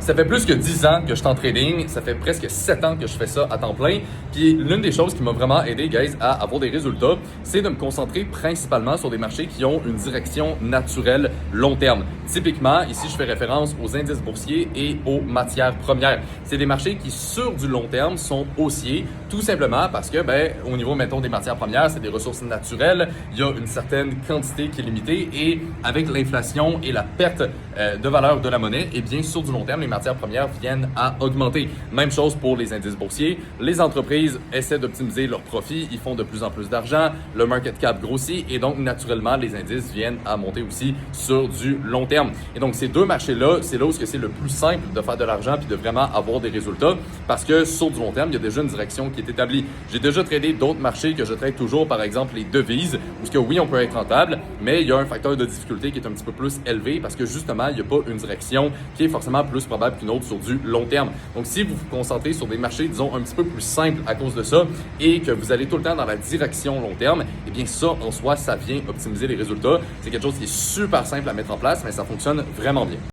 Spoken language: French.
Ça fait plus que 10 ans que je suis en trading, ça fait presque 7 ans que je fais ça à temps plein. Puis l'une des choses qui m'a vraiment aidé, guys, à avoir des résultats, c'est de me concentrer principalement sur des marchés qui ont une direction naturelle long terme. Typiquement, ici, je fais référence aux indices boursiers et aux matières premières. C'est des marchés qui, sur du long terme, sont haussiers, tout simplement parce que, au niveau, mettons, des matières premières, c'est des ressources naturelles, il y a une certaine quantité qui est limitée et avec l'inflation et la perte de valeur de la monnaie, eh bien, sur du long terme, les matières premières viennent à augmenter. Même chose pour les indices boursiers. Les entreprises essaient d'optimiser leurs profits, ils font de plus en plus d'argent, le market cap grossit et donc naturellement les indices viennent à monter aussi sur du long terme. Et donc ces deux marchés-là, c'est là où c'est le plus simple de faire de l'argent puis de vraiment avoir des résultats parce que sur du long terme, il y a déjà une direction qui est établie. J'ai déjà tradé d'autres marchés que je trade toujours, par exemple les devises, où que oui, on peut être rentable, mais il y a un facteur de difficulté qui est un petit peu plus élevé parce que justement, il n'y a pas une direction qui est forcément plus probable qu'une autre sur du long terme. Donc, si vous vous concentrez sur des marchés, disons, un petit peu plus simples à cause de ça et que vous allez tout le temps dans la direction long terme, eh bien, ça, en soi, ça vient optimiser les résultats. C'est quelque chose qui est super simple à mettre en place, mais ça fonctionne vraiment bien.